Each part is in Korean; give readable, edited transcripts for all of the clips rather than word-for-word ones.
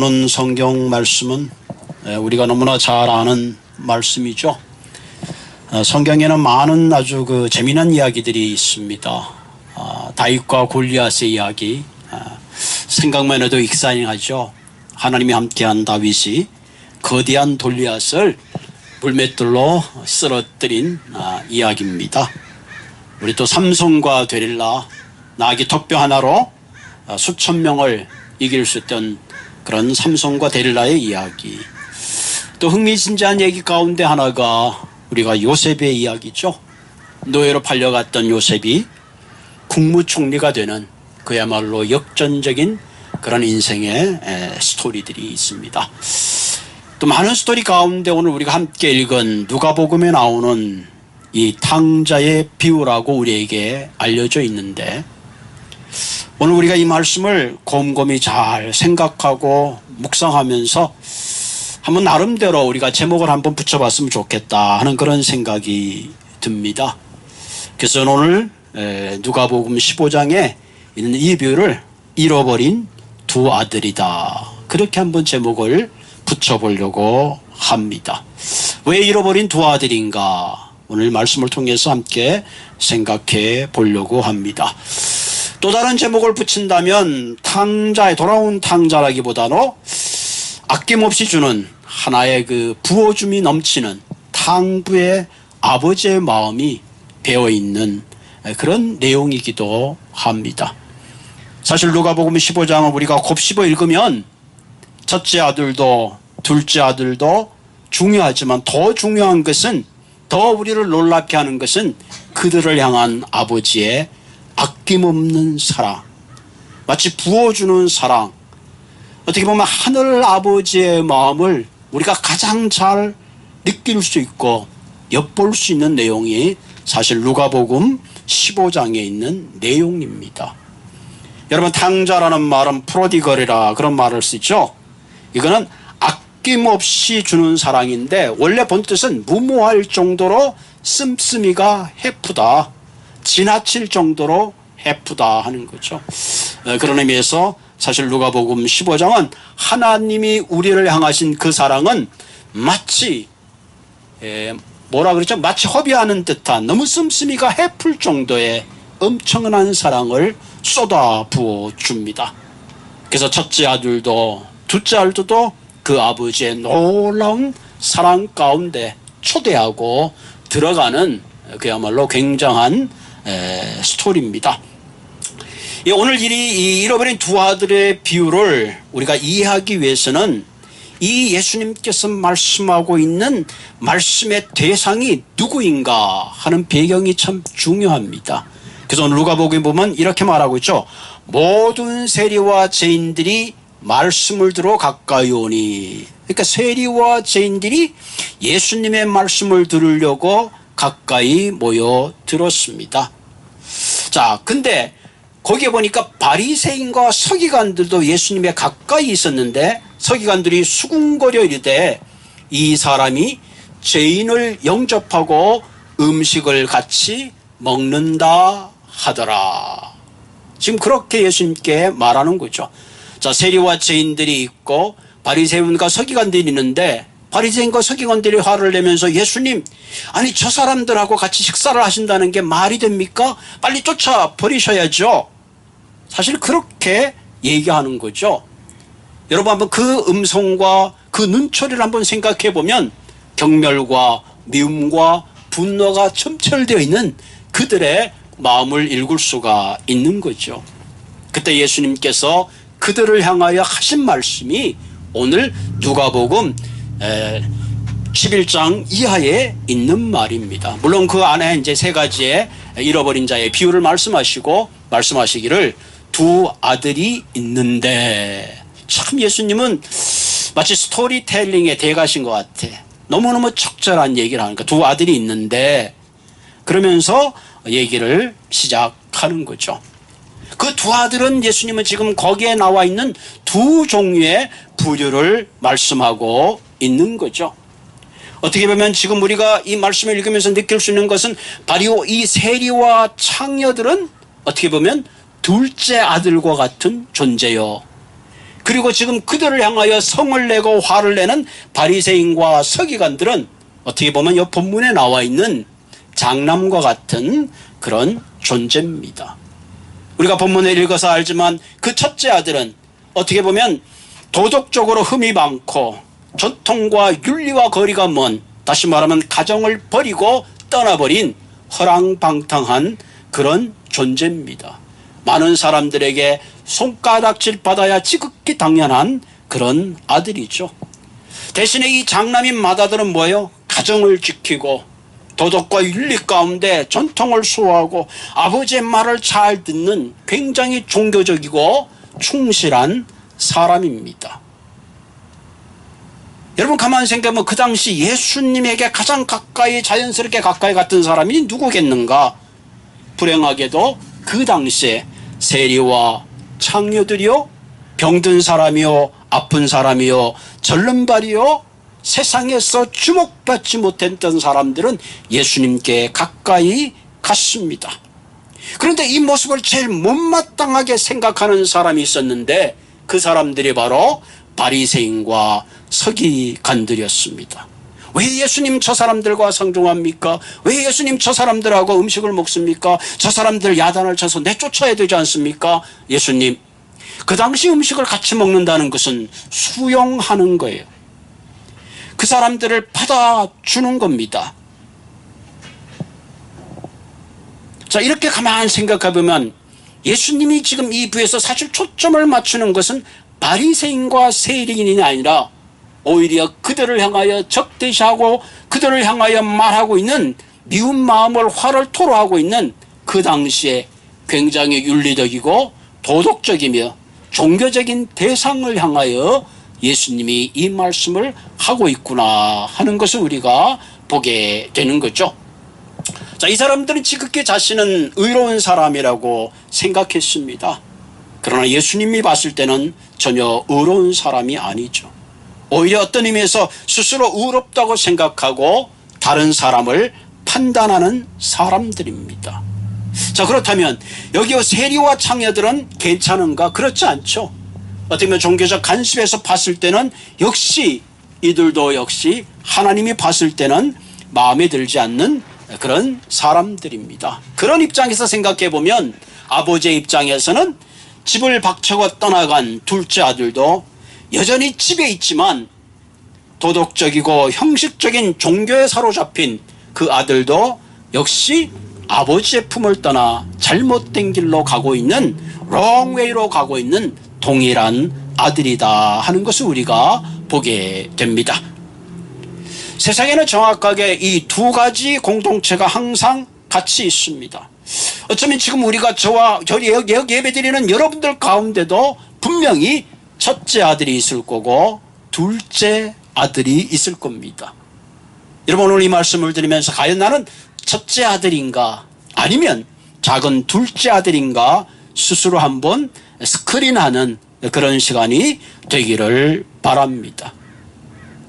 오는 성경 말씀은 우리가 너무나 잘 아는 말씀이죠. 성경에는 많은 아주 재미난 이야기들이 있습니다. 다윗과 골리앗의 이야기, 생각만 해도 익사잉하죠. 하나님이 함께한 다윗이 거대한 골리앗을 물맷돌로 쓰러뜨린 이야기입니다. 우리 또 삼손과 데릴라, 나귀 턱뼈 하나로 수천 명을 이길 수 있던 그런 삼손과 데릴라의 이야기. 또 흥미진진한 얘기 가운데 하나가 우리가 요셉의 이야기죠. 노예로 팔려갔던 요셉이 국무총리가 되는 그야말로 역전적인 그런 인생의 스토리들이 있습니다. 또 많은 스토리 가운데 오늘 우리가 함께 읽은 누가복음에 나오는 이 탕자의 비유라고 우리에게 알려져 있는데, 오늘 우리가 이 말씀을 곰곰이 잘 생각하고 묵상하면서 한번 나름대로 우리가 제목을 한번 붙여봤으면 좋겠다 하는 그런 생각이 듭니다. 그래서 오늘 누가복음 15장에 있는 이 비유를 잃어버린 두 아들이다, 그렇게 한번 제목을 붙여보려고 합니다. 왜 잃어버린 두 아들인가, 오늘 말씀을 통해서 함께 생각해 보려고 합니다. 또 다른 제목을 붙인다면 돌아온 탕자라기보다는 아낌없이 주는 하나의 부어줌이 넘치는 탕부의 아버지의 마음이 배어있는 그런 내용이기도 합니다. 사실 누가복음 15장을 우리가 곱씹어 읽으면 첫째 아들도 둘째 아들도 중요하지만 더 중요한 것은, 더 우리를 놀랍게 하는 것은 그들을 향한 아버지의 아낌없는 사랑, 마치 부어주는 사랑. 어떻게 보면 하늘 아버지의 마음을 우리가 가장 잘 느낄 수 있고 엿볼 수 있는 내용이 사실 누가복음 15장에 있는 내용입니다. 여러분, 탕자라는 말은 프로디걸이라 그런 말을 쓰죠. 이거는 아낌없이 주는 사랑인데, 원래 본뜻은 무모할 정도로 씀씀이가 해프다, 지나칠 정도로 해프다 하는 거죠. 그런 의미에서 사실 누가복음 15장은 하나님이 우리를 향하신 그 사랑은 마치 마치 허비하는 듯한, 너무 씀씀이가 해플 정도의 엄청난 사랑을 쏟아 부어 줍니다. 그래서 첫째 아들도 둘째 아들도 그 아버지의 놀라운 사랑 가운데 초대하고 들어가는 그야말로 굉장한 스토리입니다. 오늘 이 잃어버린 두 아들의 비유를 우리가 이해하기 위해서는 이 예수님께서 말씀하고 있는 말씀의 대상이 누구인가 하는 배경이 참 중요합니다. 그래서 오늘 누가복음에 보면 이렇게 말하고 있죠. 모든 세리와 죄인들이 말씀을 들어 가까이 오니. 그러니까 세리와 죄인들이 예수님의 말씀을 들으려고 가까이 모여 들었습니다. 자, 근데 거기에 보니까 바리새인과 서기관들도 예수님에 가까이 있었는데, 서기관들이 수군거려 이르되 이 사람이 죄인을 영접하고 음식을 같이 먹는다 하더라. 지금 그렇게 예수님께 말하는 거죠. 자, 세리와 죄인들이 있고 바리새인과 서기관들이 있는데, 바리새인과 서기관들이 화를 내면서 예수님, 아니 저 사람들하고 같이 식사를 하신다는 게 말이 됩니까? 빨리 쫓아 버리셔야죠. 사실 그렇게 얘기하는 거죠. 여러분, 한번 그 음성과 그 눈초리를 한번 생각해 보면 경멸과 미움과 분노가 첨철되어 있는 그들의 마음을 읽을 수가 있는 거죠. 그때 예수님께서 그들을 향하여 하신 말씀이 오늘 누가복음 11장 이하에 있는 말입니다. 물론 그 안에 이제 세 가지의 잃어버린 자의 비유를 말씀하시기를 두 아들이 있는데, 참 예수님은 마치 스토리텔링의 대가신 것 같아. 너무너무 적절한 얘기를 하니까 두 아들이 있는데, 그러면서 얘기를 시작하는 거죠. 그 두 아들은 예수님은 지금 거기에 나와 있는 두 종류의 부류를 말씀하고 있는 거죠. 어떻게 보면 지금 우리가 이 말씀을 읽으면서 느낄 수 있는 것은 바로 이 세리와 창녀들은 어떻게 보면 둘째 아들과 같은 존재요. 그리고 지금 그들을 향하여 성을 내고 화를 내는 바리새인과 서기관들은 어떻게 보면 이 본문에 나와 있는 장남과 같은 그런 존재입니다. 우리가 본문을 읽어서 알지만 그 첫째 아들은 어떻게 보면 도덕적으로 흠이 많고 전통과 윤리와 거리가 먼, 다시 말하면 가정을 버리고 떠나버린 허랑방탕한 그런 존재입니다. 많은 사람들에게 손가락질 받아야 지극히 당연한 그런 아들이죠. 대신에 이 장남인 맏아들은 뭐예요? 가정을 지키고 도덕과 윤리 가운데 전통을 수호하고 아버지의 말을 잘 듣는 굉장히 종교적이고 충실한 사람입니다. 여러분 가만히 생각하면 그 당시 예수님에게 가장 가까이, 자연스럽게 가까이 갔던 사람이 누구겠는가? 불행하게도 그 당시에 세리와 창녀들이요, 병든 사람이요, 아픈 사람이요, 절름발이요, 세상에서 주목받지 못했던 사람들은 예수님께 가까이 갔습니다. 그런데 이 모습을 제일 못마땅하게 생각하는 사람이 있었는데 그 사람들이 바로 바리새인과 서기관들이었습니다. 왜 예수님 저 사람들과 상종합니까? 왜 예수님 저 사람들하고 음식을 먹습니까? 저 사람들 야단을 쳐서 내쫓아야 되지 않습니까? 예수님, 그 당시 음식을 같이 먹는다는 것은 수용하는 거예요. 그 사람들을 받아주는 겁니다. 자, 이렇게 가만히 생각해보면 예수님이 지금 이 부에서 사실 초점을 맞추는 것은 바리새인과 세리인이 아니라 오히려 그들을 향하여 적대시하고 그들을 향하여 말하고 있는 미운 마음을 화를 토로하고 있는 그 당시에 굉장히 윤리적이고 도덕적이며 종교적인 대상을 향하여 예수님이 이 말씀을 하고 있구나 하는 것을 우리가 보게 되는 거죠. 자, 이 사람들은 지극히 자신은 의로운 사람이라고 생각했습니다. 그러나 예수님이 봤을 때는 전혀 의로운 사람이 아니죠. 오히려 어떤 의미에서 스스로 의롭다고 생각하고 다른 사람을 판단하는 사람들입니다. 자, 그렇다면 여기 세리와 창녀들은 괜찮은가? 그렇지 않죠. 어떻게 보면 종교적 관습에서 봤을 때는 역시 이들도 역시 하나님이 봤을 때는 마음에 들지 않는 그런 사람들입니다. 그런 입장에서 생각해 보면 아버지의 입장에서는 집을 박차고 떠나간 둘째 아들도 여전히 집에 있지만 도덕적이고 형식적인 종교에 사로잡힌 그 아들도 역시 아버지의 품을 떠나 잘못된 길로 가고 있는, 롱웨이로 가고 있는 동일한 아들이다 하는 것을 우리가 보게 됩니다. 세상에는 정확하게 이 두 가지 공동체가 항상 같이 있습니다. 어쩌면 지금 우리가 저와 예배드리는 여러분들 가운데도 분명히 첫째 아들이 있을 거고 둘째 아들이 있을 겁니다. 여러분 오늘 이 말씀을 드리면서 과연 나는 첫째 아들인가 아니면 작은 둘째 아들인가 스스로 한번 스크린하는 그런 시간이 되기를 바랍니다.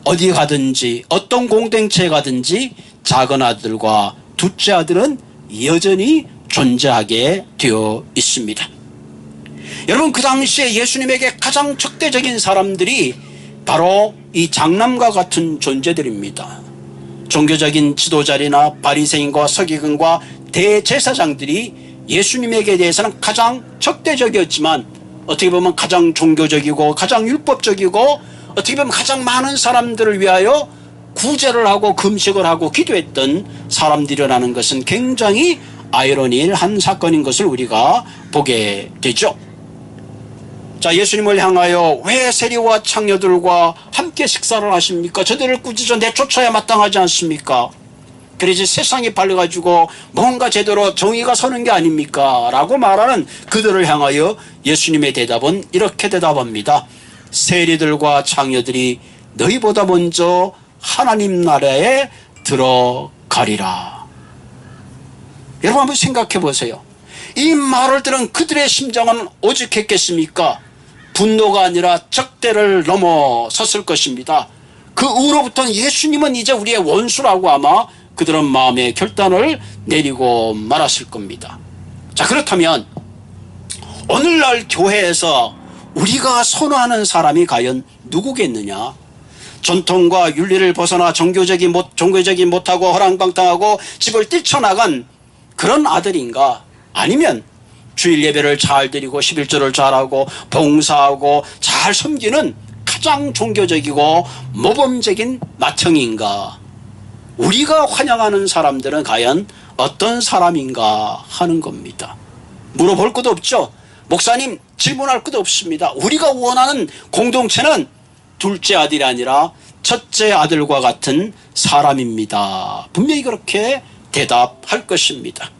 어디 가든지 어떤 공동체에 가든지 작은 아들과 둘째 아들은 여전히 존재하게 되어 있습니다. 여러분 그 당시에 예수님에게 가장 적대적인 사람들이 바로 이 장남과 같은 존재들입니다. 종교적인 지도자리나 바리새인과 서기관과 대제사장들이 예수님에게 대해서는 가장 적대적이었지만 어떻게 보면 가장 종교적이고 가장 율법적이고 어떻게 보면 가장 많은 사람들을 위하여 구제를 하고 금식을 하고 기도했던 사람들이라는 것은 굉장히 아이러니한 사건인 것을 우리가 보게 되죠. 자, 예수님을 향하여 왜 세리와 창녀들과 함께 식사를 하십니까? 저들을 꾸짖어 내쫓아야 마땅하지 않습니까? 그래서 세상이 팔려가지고 뭔가 제대로 정의가 서는 게 아닙니까? 라고 말하는 그들을 향하여 예수님의 대답은 이렇게 대답합니다. 세리들과 창녀들이 너희보다 먼저 하나님 나라에 들어가리라. 여러분 한번 생각해 보세요. 이 말을 들은 그들의 심정은 오직했겠습니까? 분노가 아니라 적대를 넘어섰을 것입니다. 그 후로부터는 예수님은 이제 우리의 원수라고 아마 그들은 마음의 결단을 내리고 말았을 겁니다. 자, 그렇다면 오늘날 교회에서 우리가 선호하는 사람이 과연 누구겠느냐? 전통과 윤리를 벗어나 종교적이 못하고 허랑방탕하고 집을 뛰쳐나간 그런 아들인가? 아니면 주일 예배를 잘 드리고 11조를 잘하고 봉사하고 잘 섬기는 가장 종교적이고 모범적인 맏형인가? 우리가 환영하는 사람들은 과연 어떤 사람인가 하는 겁니다. 물어볼 것도 없죠. 목사님, 질문할 것도 없습니다. 우리가 원하는 공동체는 둘째 아들이 아니라 첫째 아들과 같은 사람입니다. 분명히 그렇게 대답할 것입니다.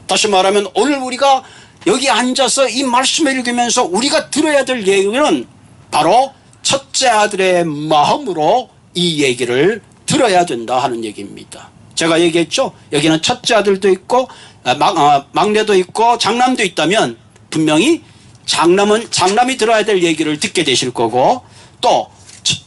다시 말하면 오늘 우리가 여기 앉아서 이 말씀을 읽으면서 우리가 들어야 될 얘기는 바로 첫째 아들의 마음으로 이 얘기를 들어야 된다 하는 얘기입니다. 제가 얘기했죠. 여기는 첫째 아들도 있고 막내도 있고 장남도 있다면 분명히 장남이 들어야 될 얘기를 듣게 되실 거고, 또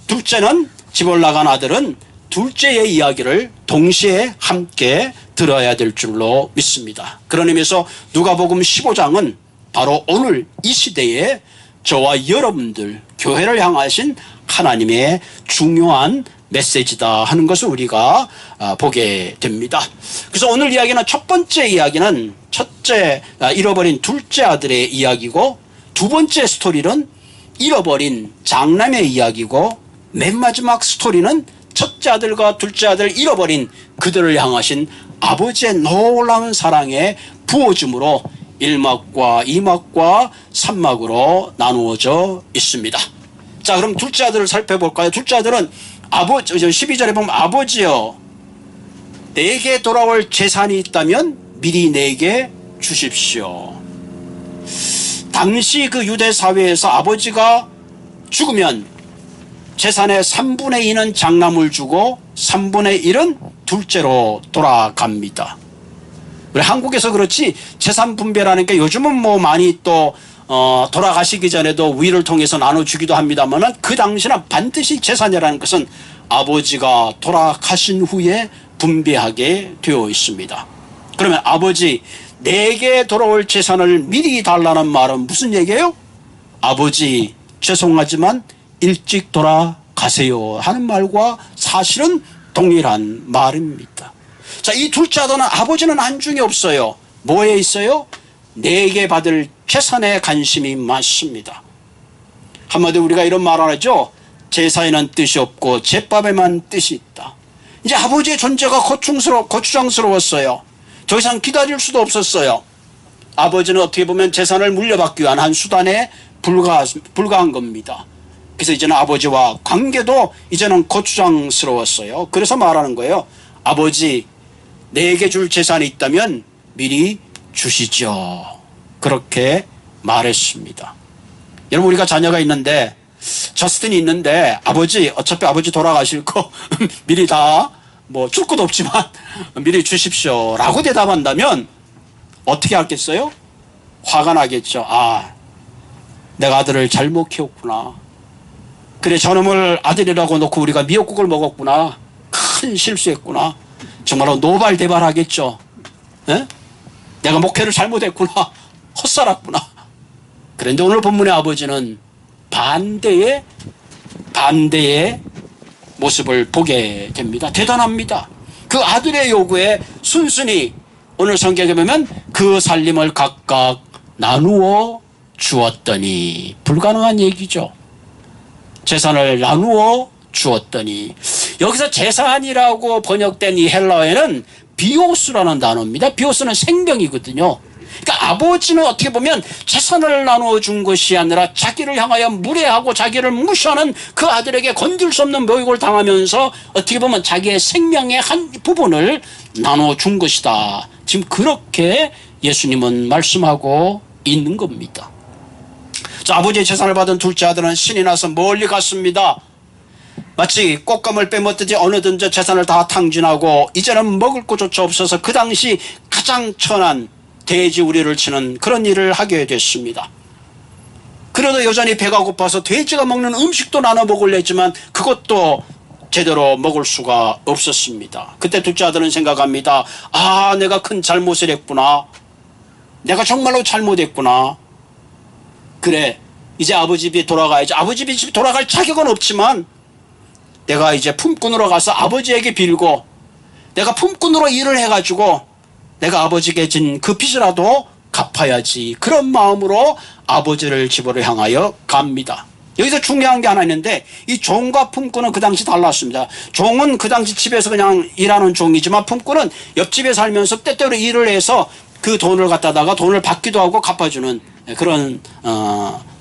둘째는 집 올라간 아들은 둘째의 이야기를 동시에 함께 들어야 될 줄로 믿습니다. 그런 의미에서 누가복음 15장은 바로 오늘 이 시대에 저와 여러분들 교회를 향하신 하나님의 중요한 메시지다 하는 것을 우리가 보게 됩니다. 그래서 오늘 이야기는 첫 번째 이야기는 잃어버린 둘째 아들의 이야기고, 두 번째 스토리는 잃어버린 장남의 이야기고, 맨 마지막 스토리는 첫째 아들과 둘째 아들 잃어버린 그들을 향하신 아버지의 놀라운 사랑의 부어줌으로 1막과 2막과 3막으로 나누어져 있습니다. 자, 그럼 둘째 아들을 살펴볼까요? 둘째 아들은 12절에 보면 아버지여, 내게 돌아올 재산이 있다면 미리 내게 주십시오. 당시 그 유대 사회에서 아버지가 죽으면 재산의 3분의 2는 장남을 주고 3분의 1은 둘째로 돌아갑니다. 우리 한국에서 그렇지 재산 분배라는 게 요즘은 뭐 많이 또 돌아가시기 전에도 위를 통해서 나눠주기도 합니다만, 그 당시는 반드시 재산이라는 것은 아버지가 돌아가신 후에 분배하게 되어 있습니다. 그러면 아버지, 내게 돌아올 재산을 미리 달라는 말은 무슨 얘기예요? 아버지, 죄송하지만 일찍 돌아가세요 하는 말과 사실은 동일한 말입니다. 자, 이 둘째 아들은 아버지는 안중에 없어요. 뭐에 있어요? 내게 받을 재산에 관심이 많습니다. 한마디로 우리가 이런 말을 하죠. 제사에는 뜻이 없고 제밥에만 뜻이 있다. 이제 아버지의 존재가 거추장스러웠어요. 더 이상 기다릴 수도 없었어요. 아버지는 어떻게 보면 재산을 물려받기 위한 한 수단에 불과한 겁니다. 그래서 이제는 아버지와 관계도 이제는 거추장스러웠어요. 그래서 말하는 거예요. 아버지, 내게 줄 재산이 있다면 미리 주시죠. 그렇게 말했습니다. 여러분, 우리가 자녀가 있는데, 저스틴이 있는데, 아버지, 어차피 아버지 돌아가실 거 미리 다 뭐 줄 것도 없지만 미리 주십시오 라고 대답한다면 어떻게 하겠어요? 화가 나겠죠. 아, 내가 아들을 잘못 키웠구나. 그래, 저놈을 아들이라고 놓고 우리가 미역국을 먹었구나. 큰 실수했구나. 정말로 노발대발하겠죠. 에? 내가 목회를 잘못했구나. 헛살았구나. 그런데 오늘 본문의 아버지는 반대의 모습을 보게 됩니다. 대단합니다. 그 아들의 요구에 순순히 오늘 성경에 보면 그 살림을 각각 나누어 주었더니, 불가능한 얘기죠. 재산을 나누어 주었더니, 여기서 재산이라고 번역된 이 헬라어에는 비오스라는 단어입니다. 비오스는 생명이거든요. 그러니까 아버지는 어떻게 보면 재산을 나누어 준 것이 아니라 자기를 향하여 무례하고 자기를 무시하는 그 아들에게 건들 수 없는 모욕을 당하면서 어떻게 보면 자기의 생명의 한 부분을 나누어 준 것이다. 지금 그렇게 예수님은 말씀하고 있는 겁니다. 자, 아버지의 재산을 받은 둘째 아들은 신이 나서 멀리 갔습니다. 마치 꽃감을 빼먹듯이 어느든지 재산을 다 탕진하고 이제는 먹을 것조차 없어서 그 당시 가장 천한 돼지 우리를 치는 그런 일을 하게 됐습니다. 그래도 여전히 배가 고파서 돼지가 먹는 음식도 나눠 먹으려 했지만 그것도 제대로 먹을 수가 없었습니다. 그때 둘째 아들은 생각합니다. 아, 내가 큰 잘못을 했구나. 내가 정말로 잘못했구나. 그래, 이제 아버지 집에 돌아가야지. 아버지 집에 돌아갈 자격은 없지만 내가 이제 품꾼으로 가서 아버지에게 빌고 내가 품꾼으로 일을 해가지고 내가 아버지에게 진 그 빚이라도 갚아야지. 그런 마음으로 아버지를 집으로 향하여 갑니다. 여기서 중요한 게 하나 있는데 이 종과 품꾼은 그 당시 달랐습니다. 종은 그 당시 집에서 그냥 일하는 종이지만 품꾼은 옆집에 살면서 때때로 일을 해서 그 돈을 갖다다가 돈을 받기도 하고 갚아주는 그런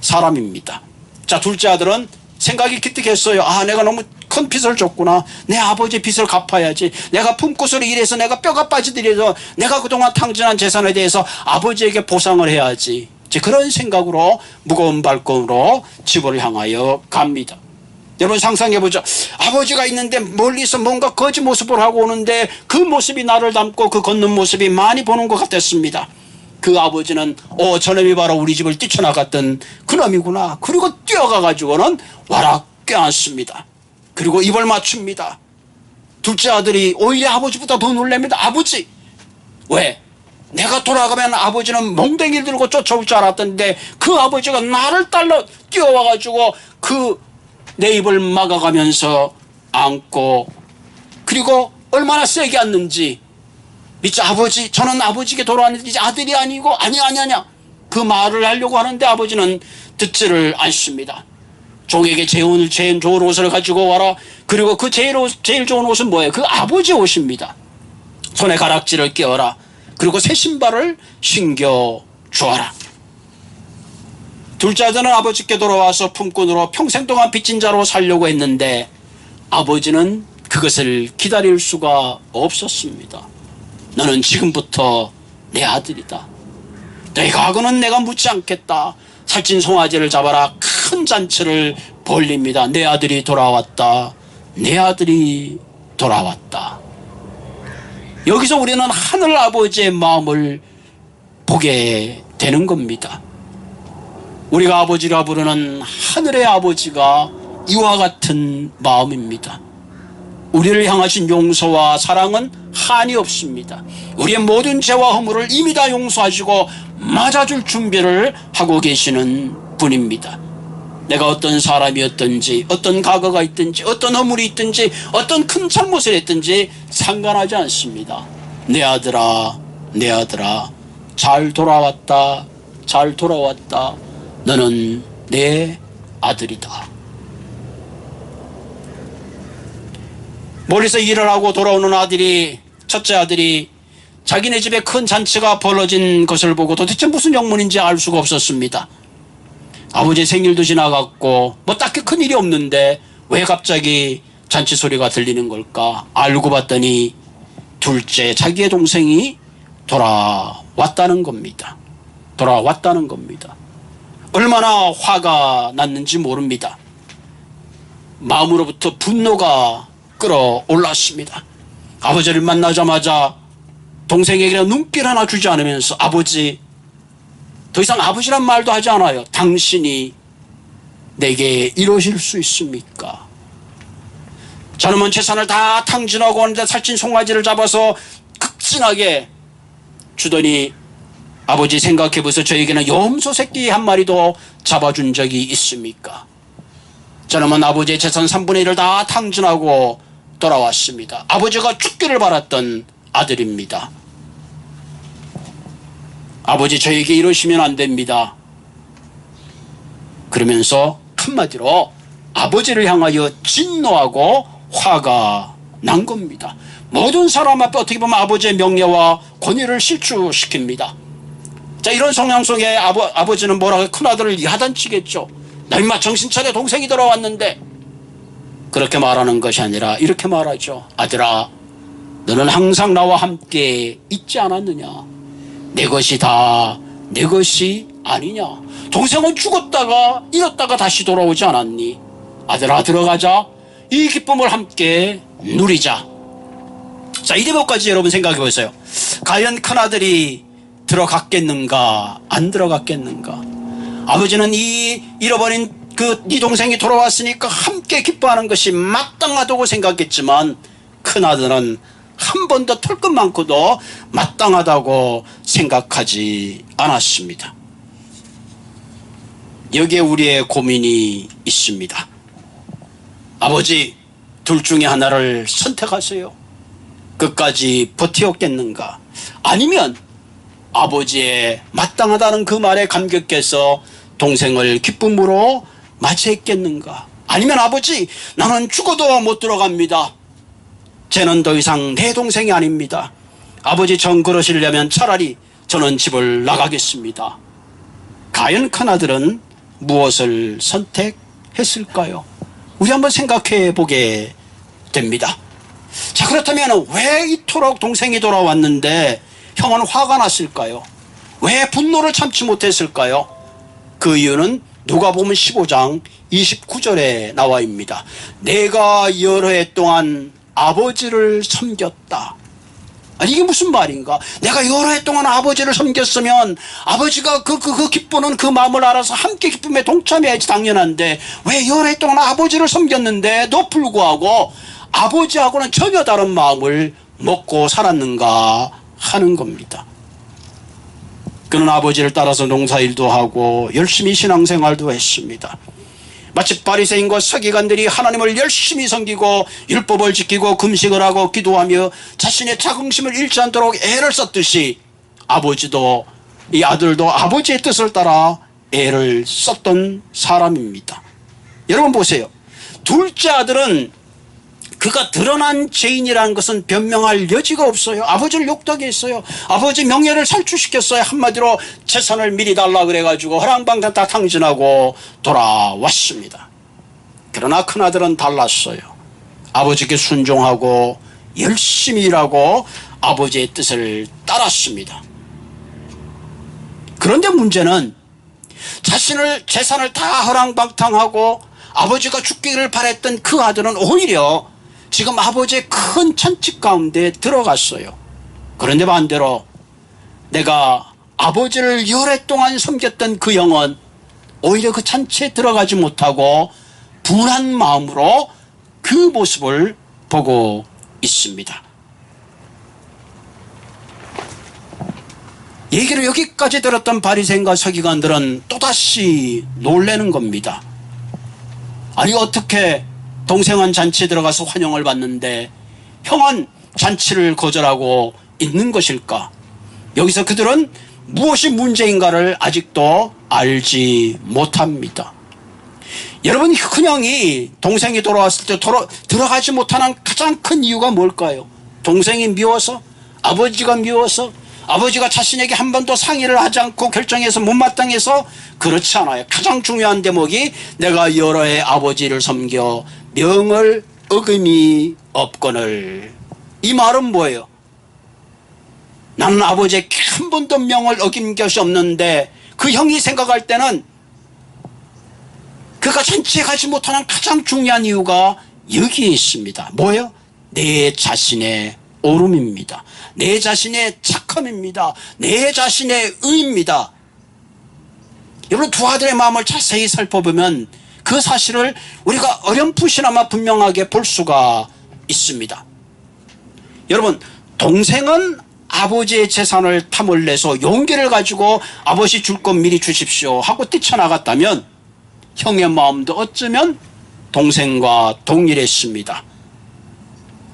사람입니다. 자, 둘째 아들은 생각이 기특했어요. 아, 내가 너무 큰 빚을 졌구나. 내 아버지 빚을 갚아야지. 내가 품꾼으로 일해서 내가 뼈가 빠지더라도 내가 그동안 탕진한 재산에 대해서 아버지에게 보상을 해야지. 이제 그런 생각으로 무거운 발걸음으로 집을 향하여 갑니다. 여러분 상상해보죠. 아버지가 있는데 멀리서 뭔가 거지 모습을 하고 오는데 그 모습이 나를 닮고 그 걷는 모습이 많이 보는 것 같았습니다. 그 아버지는 저놈이 바로 우리 집을 뛰쳐나갔던 그놈이구나. 그리고 뛰어가가지고는 와락 껴안습니다. 그리고 입을 맞춥니다. 둘째 아들이 오히려 아버지보다 더 놀랍니다. 아버지! 왜? 내가 돌아가면 아버지는 몽댕이를 들고 쫓아올 줄 알았던데 그 아버지가 나를 따라 뛰어와가지고 그 내 입을 막아가면서 안고 그리고 얼마나 세게 안는지 믿자. 아버지, 저는 아버지께 돌아왔는데 이제 아들이 아니고 아니야 그 말을 하려고 하는데 아버지는 듣지를 않습니다. 종에게 제일 좋은 옷을 가지고 와라. 그리고 그 제일 좋은 옷은 뭐예요? 그 아버지 옷입니다. 손에 가락지를 끼워라. 그리고 새 신발을 신겨 주어라. 둘째 아들은 아버지께 돌아와서 품꾼으로 평생 동안 빚진 자로 살려고 했는데 아버지는 그것을 기다릴 수가 없었습니다. 너는 지금부터 내 아들이다. 너희 과거는 내가 묻지 않겠다. 살찐 송아지를 잡아라. 큰 잔치를 벌립니다. 내 아들이 돌아왔다. 내 아들이 돌아왔다. 여기서 우리는 하늘 아버지의 마음을 보게 되는 겁니다. 우리가 아버지라 부르는 하늘의 아버지가 이와 같은 마음입니다. 우리를 향하신 용서와 사랑은 한이 없습니다. 우리의 모든 죄와 허물을 이미 다 용서하시고 맞아줄 준비를 하고 계시는 분입니다. 내가 어떤 사람이었든지 어떤 과거가 있든지 어떤 허물이 있든지 어떤 큰 잘못을 했든지 상관하지 않습니다. 내 아들아, 내 아들아, 잘 돌아왔다, 잘 돌아왔다. 너는 내 아들이다. 멀리서 일을 하고 돌아오는 아들이, 첫째 아들이 자기네 집에 큰 잔치가 벌어진 것을 보고 도대체 무슨 영문인지 알 수가 없었습니다. 아버지 생일도 지나갔고 뭐 딱히 큰 일이 없는데 왜 갑자기 잔치 소리가 들리는 걸까? 알고 봤더니 둘째 자기의 동생이 돌아왔다는 겁니다. 돌아왔다는 겁니다. 얼마나 화가 났는지 모릅니다. 마음으로부터 분노가 끌어올랐습니다. 아버지를 만나자마자 동생에게 눈길 하나 주지 않으면서 아버지, 더 이상 아버지란 말도 하지 않아요. 당신이 내게 이러실 수 있습니까? 저놈은 재산을 다 탕진하고 오는데 살찐 송아지를 잡아서 극진하게 주더니 아버지 생각해보세요. 저에게는 염소 새끼 한 마리도 잡아준 적이 있습니까? 저놈은 아버지의 재산 3분의 1을 다 탕진하고 돌아왔습니다. 아버지가 죽기를 바랐던 아들입니다. 아버지, 저에게 이러시면 안 됩니다. 그러면서 한마디로 아버지를 향하여 진노하고 화가 난 겁니다. 모든 사람 앞에 어떻게 보면 아버지의 명예와 권위를 실추시킵니다. 자, 이런 성향 속에 아버지는 뭐라고 큰아들을 야단치겠죠. 나 임마 정신 차려, 동생이 돌아왔는데. 그렇게 말하는 것이 아니라 이렇게 말하죠. 아들아, 너는 항상 나와 함께 있지 않았느냐? 내 것이 다 내 것이 아니냐? 동생은 죽었다가 잃었다가 다시 돌아오지 않았니? 아들아, 들어가자. 이 기쁨을 함께 누리자. 자, 이 대목까지 여러분 생각해 보세요. 과연 큰아들이 들어갔겠는가, 안 들어갔겠는가? 아버지는 이 잃어버린 네 동생이 돌아왔으니까 함께 기뻐하는 것이 마땅하다고 생각했지만 큰아들은 한 번도 털끝 많고도 마땅하다고 생각하지 않았습니다. 여기에 우리의 고민이 있습니다. 아버지, 둘 중에 하나를 선택하세요. 끝까지 버티었겠는가? 아니면 아버지의 마땅하다는 그 말에 감격해서 동생을 기쁨으로 맞이했겠는가? 아니면 아버지, 나는 죽어도 못 들어갑니다. 쟤는 더 이상 내 동생이 아닙니다. 아버지, 전 그러시려면 차라리 저는 집을 나가겠습니다. 과연 큰아들은 무엇을 선택했을까요? 우리 한번 생각해 보게 됩니다. 자, 그렇다면 왜 이토록 동생이 돌아왔는데 형은 화가 났을까요? 왜 분노를 참지 못했을까요? 그 이유는 누가복음 15장 29절에 나와 있습니다. 내가 여러 해 동안 아버지를 섬겼다. 아니, 이게 무슨 말인가? 내가 여러 해 동안 아버지를 섬겼으면 아버지가 그 기쁘는 그 마음을 알아서 함께 기쁨에 동참해야지 당연한데, 왜 여러 해 동안 아버지를 섬겼는데도 불구하고 아버지하고는 전혀 다른 마음을 먹고 살았는가 하는 겁니다. 그는 아버지를 따라서 농사일도 하고 열심히 신앙생활도 했습니다. 마치 바리새인과 서기관들이 하나님을 열심히 섬기고 율법을 지키고 금식을 하고 기도하며 자신의 자긍심을 잃지 않도록 애를 썼듯이 아버지도, 이 아들도 아버지의 뜻을 따라 애를 썼던 사람입니다. 여러분 보세요. 둘째 아들은 그가 드러난 죄인이라는 것은 변명할 여지가 없어요. 아버지를 욕되게 했어요. 아버지 명예를 살출시켰어요. 한마디로 재산을 미리 달라 그래가지고 허랑방탕 다 탕진하고 돌아왔습니다. 그러나 큰아들은 달랐어요. 아버지께 순종하고 열심히 일하고 아버지의 뜻을 따랐습니다. 그런데 문제는 자신을 재산을 다 허랑방탕하고 아버지가 죽기를 바랬던 그 아들은 오히려 지금 아버지의 큰 천칙 가운데 들어갔어요. 그런데 반대로 내가 아버지를 여러 해 동안 섬겼던 그 영은 오히려 그 잔치에 들어가지 못하고 분한 마음으로 그 모습을 보고 있습니다. 얘기를 여기까지 들었던 바리새인과 서기관들은 또다시 놀라는 겁니다. 아니, 어떻게 동생은 잔치에 들어가서 환영을 받는데 형은 잔치를 거절하고 있는 것일까? 여기서 그들은 무엇이 문제인가를 아직도 알지 못합니다. 여러분, 큰형이 동생이 돌아왔을 때 들어가지 못하는 가장 큰 이유가 뭘까요? 동생이 미워서? 아버지가 미워서? 아버지가 자신에게 한 번도 상의를 하지 않고 결정해서 못마땅해서? 그렇지 않아요. 가장 중요한 대목이 내가 여러 해 아버지를 섬겨 명을 어김이 없거늘. 이 말은 뭐예요? 나는 아버지에게 한 번도 명을 어긴 것이 없는데 그 형이 생각할 때는 그가 잔치에 가지 못하는 가장 중요한 이유가 여기에 있습니다. 뭐예요? 내 자신의 옳음입니다. 내 자신의 착함입니다. 내 자신의 의입니다. 여러분, 두 아들의 마음을 자세히 살펴보면 그 사실을 우리가 어렴풋이나마 분명하게 볼 수가 있습니다. 여러분, 동생은 아버지의 재산을 탐을 내서 용기를 가지고 아버지 줄 것 미리 주십시오 하고 뛰쳐나갔다면 형의 마음도 어쩌면 동생과 동일했습니다.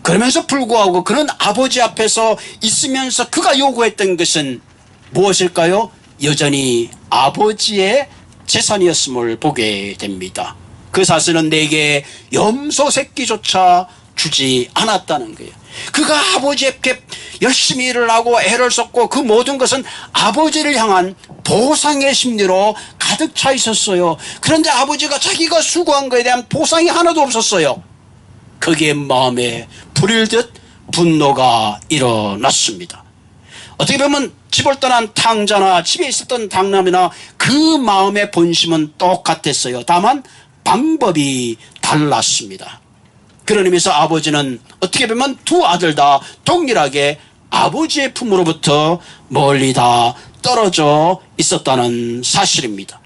그러면서 불구하고 그는 아버지 앞에서 있으면서 그가 요구했던 것은 무엇일까요? 여전히 아버지의 재산이었음을 보게 됩니다. 그 사실은 내게 염소 새끼조차 주지 않았다는 거예요. 그가 아버지에게 열심히 일을 하고 애를 썼고 그 모든 것은 아버지를 향한 보상의 심리로 가득 차 있었어요. 그런데 아버지가 자기가 수고한 것에 대한 보상이 하나도 없었어요. 거기에 마음에 불일 듯 분노가 일어났습니다. 어떻게 보면 집을 떠난 탕자나 집에 있었던 당남이나 그 마음의 본심은 똑같았어요. 다만 방법이 달랐습니다. 그런 의미에서 아버지는 어떻게 보면 두 아들 다 동일하게 아버지의 품으로부터 멀리 다 떨어져 있었다는 사실입니다.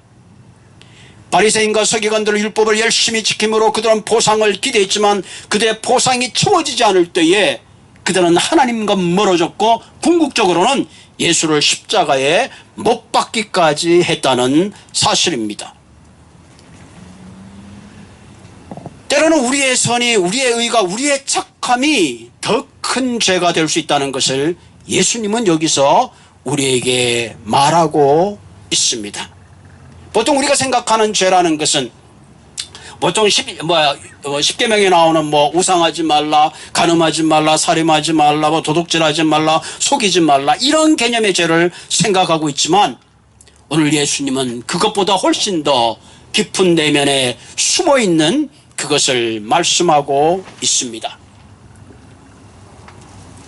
바리새인과 서기관들은 율법을 열심히 지킴으로 그들은 보상을 기대했지만 그들의 보상이 채워지지 않을 때에 그들은 하나님과 멀어졌고 궁극적으로는 예수를 십자가에 못 박기까지 했다는 사실입니다. 때로는 우리의 선이, 우리의 의가, 우리의 착함이 더 큰 죄가 될 수 있다는 것을 예수님은 여기서 우리에게 말하고 있습니다. 보통 우리가 생각하는 죄라는 것은 보통 십계명에 나오는 우상하지 말라, 간음하지 말라, 살인하지 말라, 도둑질하지 말라, 속이지 말라, 이런 개념의 죄를 생각하고 있지만 오늘 예수님은 그것보다 훨씬 더 깊은 내면에 숨어있는 그것을 말씀하고 있습니다.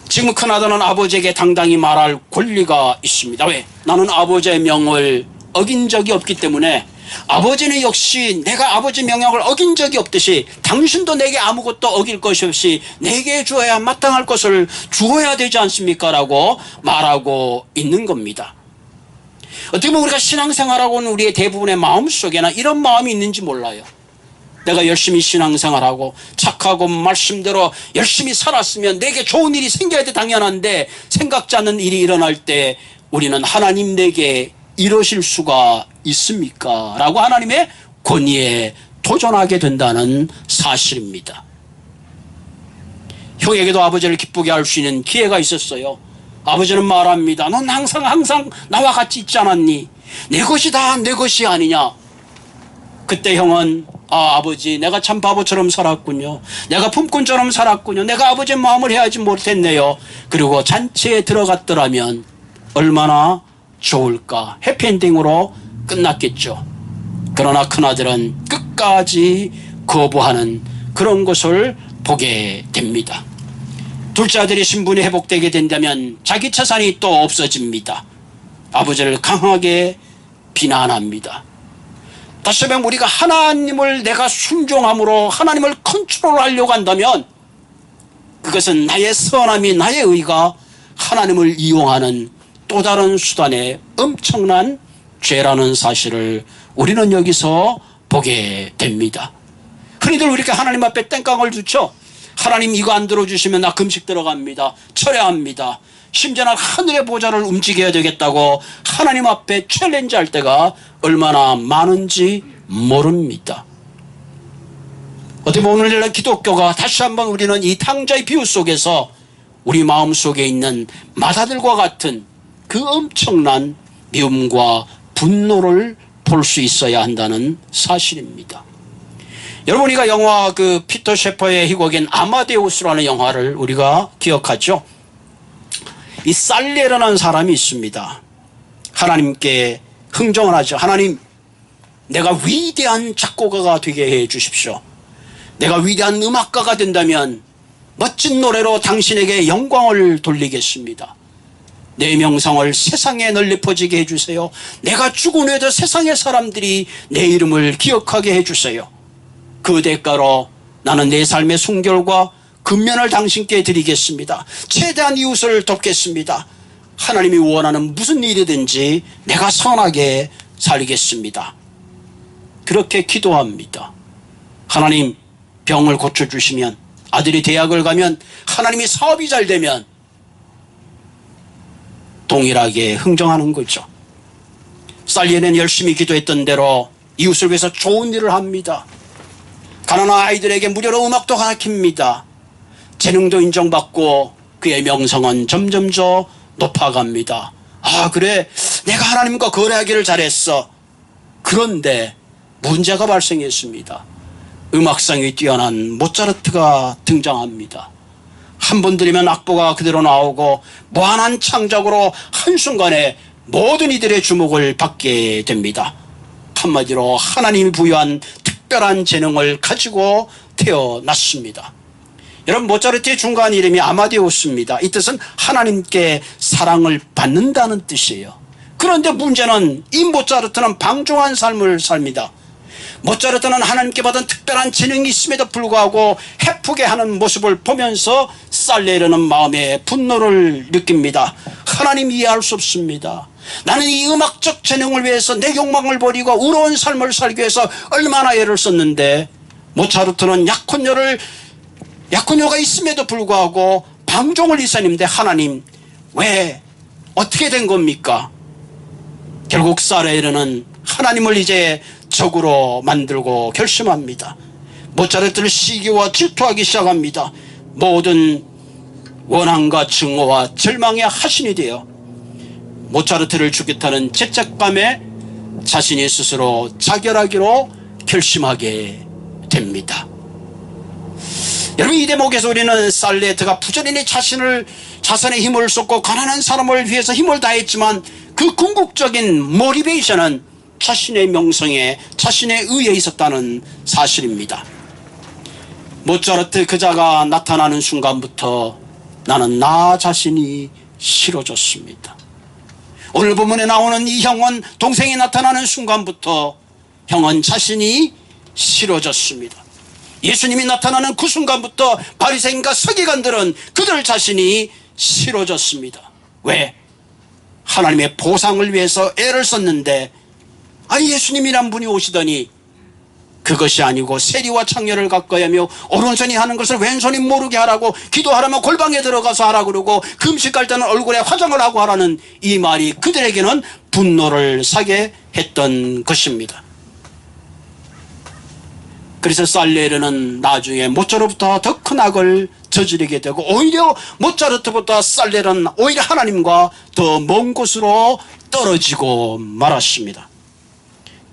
지금 큰아들은 아버지에게 당당히 말할 권리가 있습니다. 왜? 나는 아버지의 명을 어긴 적이 없기 때문에, 아버지는 역시 내가 아버지 명령을 어긴 적이 없듯이 당신도 내게 아무것도 어길 것이 없이 내게 주어야 마땅할 것을 주어야 되지 않습니까? 라고 말하고 있는 겁니다. 어떻게 보면 우리가 신앙생활하고는 우리의 대부분의 마음속에나 이런 마음이 있는지 몰라요. 내가 열심히 신앙생활하고 착하고 말씀대로 열심히 살았으면 내게 좋은 일이 생겨야 돼 당연한데, 생각지 않는 일이 일어날 때 우리는 하나님 내게 이러실 수가 있습니까? 라고 하나님의 권위에 도전하게 된다는 사실입니다. 형에게도 아버지를 기쁘게 할 수 있는 기회가 있었어요. 아버지는 말합니다. 넌 항상 나와 같이 있지 않았니? 내 것이 다 내 것이 아니냐? 그때 형은 아버지, 내가 참 바보처럼 살았군요. 내가 품꾼처럼 살았군요. 내가 아버지의 마음을 헤아리지 못했네요. 그리고 잔치에 들어갔더라면 얼마나 좋을까. 해피엔딩으로 끝났겠죠. 그러나 큰아들은 끝까지 거부하는 그런 것을 보게 됩니다. 둘째 아들이 신분이 회복되게 된다면 자기 재산이 또 없어집니다. 아버지를 강하게 비난합니다. 다시 한번 우리가 하나님을 내가 순종함으로 하나님을 컨트롤하려고 한다면 그것은 나의 선함이, 나의 의가 하나님을 이용하는 또 다른 수단의 엄청난 죄라는 사실을 우리는 여기서 보게 됩니다. 흔히들 우리가 하나님 앞에 땡깡을 두죠. 하나님 이거 안 들어주시면 나 금식 들어갑니다. 철회합니다. 심지어는 하늘의 보좌를 움직여야 되겠다고 하나님 앞에 챌린지할 때가 얼마나 많은지 모릅니다. 어떻게 보면 오늘날 기독교가 다시 한번 우리는 이 탕자의 비유 속에서 우리 마음속에 있는 마다들과 같은 그 엄청난 미움과 분노를 볼 수 있어야 한다는 사실입니다. 여러분, 우리가 영화 피터 셰퍼의 희곡인 아마데우스라는 영화를 우리가 기억하죠. 이 살리에라는 사람이 있습니다. 하나님께 흥정을 하죠. 하나님, 내가 위대한 작곡가가 되게 해 주십시오. 내가 위대한 음악가가 된다면 멋진 노래로 당신에게 영광을 돌리겠습니다. 내 명성을 세상에 널리 퍼지게 해주세요. 내가 죽은 후에도 세상의 사람들이 내 이름을 기억하게 해주세요. 그 대가로 나는 내 삶의 순결과 근면을 당신께 드리겠습니다. 최대한 이웃을 돕겠습니다. 하나님이 원하는 무슨 일이든지 내가 선하게 살겠습니다. 그렇게 기도합니다. 하나님, 병을 고쳐주시면, 아들이 대학을 가면, 하나님이 사업이 잘 되면 동일하게 흥정하는 거죠. 살리에는 열심히 기도했던 대로 이웃을 위해서 좋은 일을 합니다. 가난한 아이들에게 무료로 음악도 가르칩니다. 재능도 인정받고 그의 명성은 점점 더 높아갑니다. 그래, 내가 하나님과 거래하기를 잘했어. 그런데 문제가 발생했습니다. 음악성이 뛰어난 모차르트가 등장합니다. 한 번 들으면 악보가 그대로 나오고 무한한 창작으로 한순간에 모든 이들의 주목을 받게 됩니다. 한마디로 하나님이 부여한 특별한 재능을 가지고 태어났습니다. 여러분, 모차르트의 중간 이름이 아마데우스입니다. 이 뜻은 하나님께 사랑을 받는다는 뜻이에요. 그런데 문제는 이 모차르트는 방종한 삶을 삽니다. 모차르트는 하나님께 받은 특별한 재능이 있음에도 불구하고 해프게 하는 모습을 보면서 살리에는 마음에 분노를 느낍니다. 하나님, 이해할 수 없습니다. 나는 이 음악적 재능을 위해서 내 욕망을 버리고 의로운 삶을 살기 위해서 얼마나 애를 썼는데 모차르트는 약혼녀가 있음에도 불구하고 방종을 일삼는데 하나님, 왜 어떻게 된 겁니까? 결국 살리에는 하나님을 이제 적으로 만들고 결심합니다. 모차르트를 시기와 질투하기 시작합니다. 모든 원한과 증오와 절망의 하신이 되어 모차르트를 죽겠다는 죄책감에 자신이 스스로 자결하기로 결심하게 됩니다. 여러분, 이 대목에서 우리는 살레트가 부지런히 자선의 힘을 쏟고 가난한 사람을 위해서 힘을 다했지만 그 궁극적인 모티베이션은 자신의 명성에, 자신의 의에 있었다는 사실입니다. 모차르트 그자가 나타나는 순간부터 나는 나 자신이 싫어졌습니다. 오늘 본문에 나오는 이 형은 동생이 나타나는 순간부터 형은 자신이 싫어졌습니다. 예수님이 나타나는 그 순간부터 바리새인과 서기관들은 그들 자신이 싫어졌습니다. 왜? 하나님의 보상을 위해서 애를 썼는데 예수님이란 분이 오시더니 그것이 아니고 세리와 창녀를 가까이 하며 오른손이 하는 것을 왼손이 모르게 하라고, 기도하라면 골방에 들어가서 하라고 그러고 금식할 때는 얼굴에 화장을 하고 하라는 이 말이 그들에게는 분노를 사게 했던 것입니다. 그래서 살레르는 나중에 모차르트보다 더 큰 악을 저지르게 되고, 오히려 모차르트보다 살레르는 오히려 하나님과 더 먼 곳으로 떨어지고 말았습니다.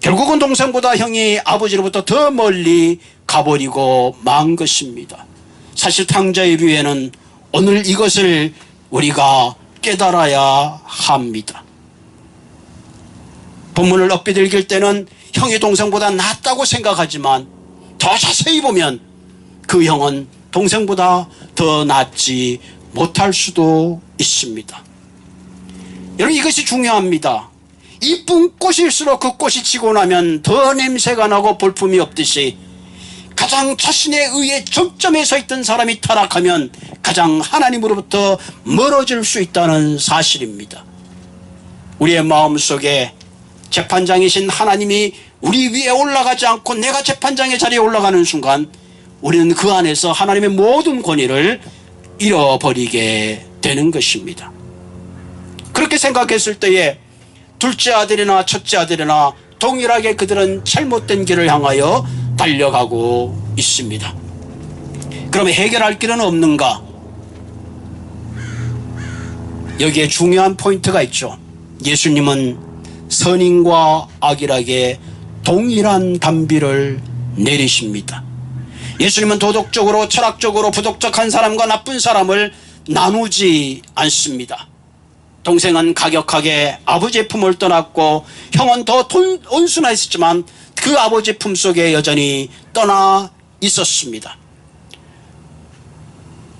결국은 동생보다 형이 아버지로부터 더 멀리 가버리고 만 것입니다. 사실 탕자의 비유에는 오늘 이것을 우리가 깨달아야 합니다. 본문을 엇빗 읽을 때는 형이 동생보다 낫다고 생각하지만 더 자세히 보면 그 형은 동생보다 더 낫지 못할 수도 있습니다. 여러분, 이것이 중요합니다. 이쁜 꽃일수록 그 꽃이 지고 나면 더 냄새가 나고 볼품이 없듯이 가장 자신의 의의 정점에 서 있던 사람이 타락하면 가장 하나님으로부터 멀어질 수 있다는 사실입니다. 우리의 마음속에 재판장이신 하나님이 우리 위에 올라가지 않고 내가 재판장의 자리에 올라가는 순간 우리는 그 안에서 하나님의 모든 권위를 잃어버리게 되는 것입니다. 그렇게 생각했을 때에 둘째 아들이나 첫째 아들이나 동일하게 그들은 잘못된 길을 향하여 달려가고 있습니다. 그럼 해결할 길은 없는가? 여기에 중요한 포인트가 있죠. 예수님은 선인과 악인에게 동일한 단비를 내리십니다. 예수님은 도덕적으로, 철학적으로 부도덕한 사람과 나쁜 사람을 나누지 않습니다. 동생은 가격하게 아버지의 품을 떠났고 형은 더 온순했지만 그 아버지의 품 속에 여전히 떠나 있었습니다.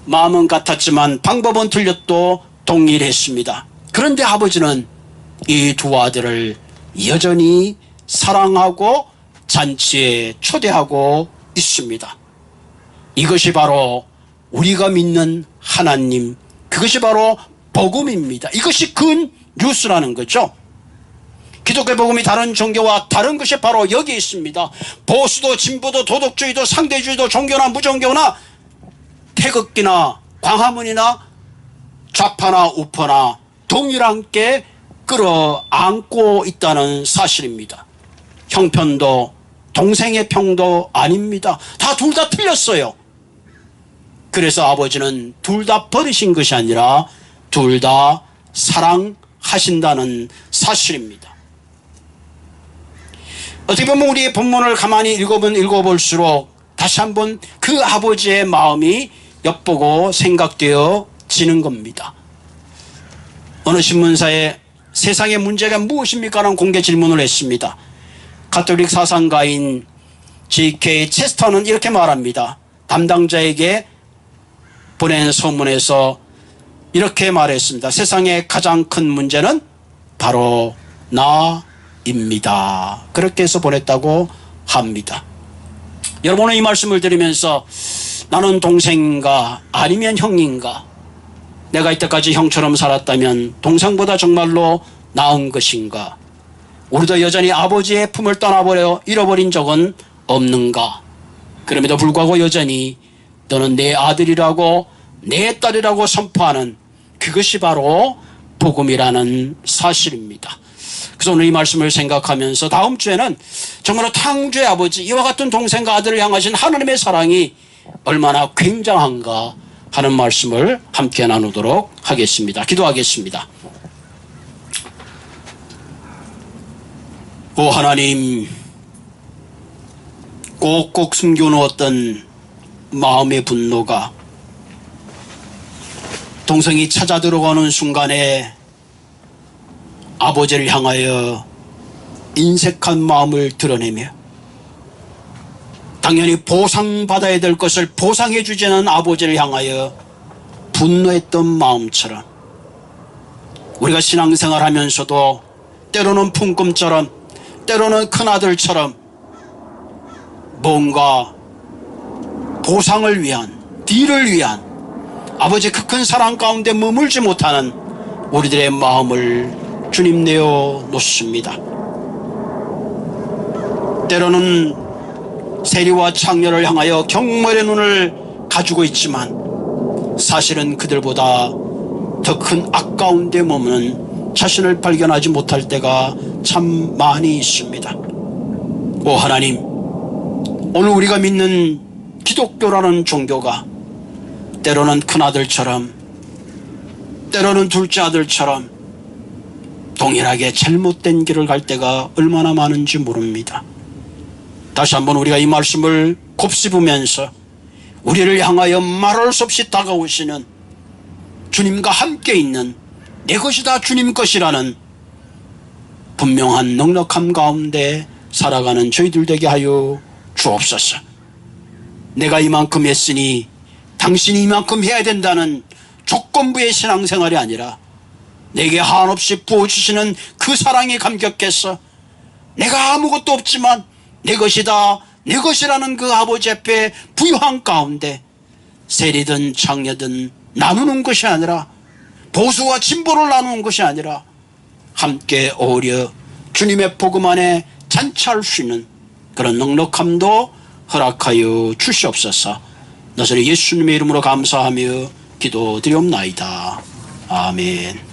마음은 같았지만 방법은 틀렸도 동일했습니다. 그런데 아버지는 이 두 아들을 여전히 사랑하고 잔치에 초대하고 있습니다. 이것이 바로 우리가 믿는 하나님, 그것이 바로 복음입니다. 이것이 근 뉴스라는 거죠. 기독교 복음이 다른 종교와 다른 것이 바로 여기 있습니다. 보수도 진보도 도덕주의도 상대주의도 종교나 무종교나 태극기나 광화문이나 좌파나 우파나 동일하게 끌어안고 있다는 사실입니다. 형편도 동생의 평도 아닙니다. 둘 다 틀렸어요. 그래서 아버지는 둘 다 버리신 것이 아니라 둘 다 사랑하신다는 사실입니다. 어떻게 보면 우리의 본문을 가만히 읽어볼수록 다시 한번 그 아버지의 마음이 엿보고 생각되어지는 겁니다. 어느 신문사에 세상의 문제가 무엇입니까? 라는 공개 질문을 했습니다. 가톨릭 사상가인 G.K. 체스터는 이렇게 말합니다. 담당자에게 보낸 소문에서 이렇게 말했습니다. 세상의 가장 큰 문제는 바로 나입니다. 그렇게 해서 보냈다고 합니다. 여러분은 이 말씀을 들으면서 나는 동생인가 아니면 형인가, 내가 이때까지 형처럼 살았다면 동생보다 정말로 나은 것인가, 우리도 여전히 아버지의 품을 떠나버려 잃어버린 적은 없는가, 그럼에도 불구하고 여전히 너는 내 아들이라고 내 딸이라고 선포하는 그것이 바로 복음이라는 사실입니다. 그래서 오늘 이 말씀을 생각하면서 다음 주에는 정말로 창조의 아버지, 이와 같은 동생과 아들을 향하신 하나님의 사랑이 얼마나 굉장한가 하는 말씀을 함께 나누도록 하겠습니다. 기도하겠습니다. 오 하나님, 꼭꼭 숨겨놓았던 마음의 분노가 동생이 찾아 들어가는 순간에 아버지를 향하여 인색한 마음을 드러내며 당연히 보상받아야 될 것을 보상해 주지 않은 아버지를 향하여 분노했던 마음처럼 우리가 신앙생활 하면서도 때로는 품꿈처럼 때로는 큰아들처럼 뭔가 보상을 위한, 뒤를 위한 아버지 그 큰 사랑 가운데 머물지 못하는 우리들의 마음을 주님 내어 놓습니다. 때로는 세리와 창녀를 향하여 경멸의 눈을 가지고 있지만 사실은 그들보다 더 큰 악 가운데 머무는 자신을 발견하지 못할 때가 참 많이 있습니다. 오 하나님, 오늘 우리가 믿는 기독교라는 종교가 때로는 큰아들처럼 때로는 둘째 아들처럼 동일하게 잘못된 길을 갈 때가 얼마나 많은지 모릅니다. 다시 한번 우리가 이 말씀을 곱씹으면서 우리를 향하여 말할 수 없이 다가오시는 주님과 함께 있는 내 것이 다 주님 것이라는 분명한 넉넉함 가운데 살아가는 저희들 되게 하여 주옵소서. 내가 이만큼 했으니 당신이 이만큼 해야 된다는 조건부의 신앙생활이 아니라 내게 한없이 부어주시는 그 사랑에 감격해서 내가 아무것도 없지만 내 것이다, 내 것이라는 그 아버지 앞에 부유한 가운데 세리든 창녀든 나누는 것이 아니라 보수와 진보를 나누는 것이 아니라 함께 어우려 주님의 복음 안에 잔치할 수 있는 그런 넉넉함도 허락하여 주시옵소서. 나사렛 예수님의 이름으로 감사하며 기도드리옵나이다. 아멘.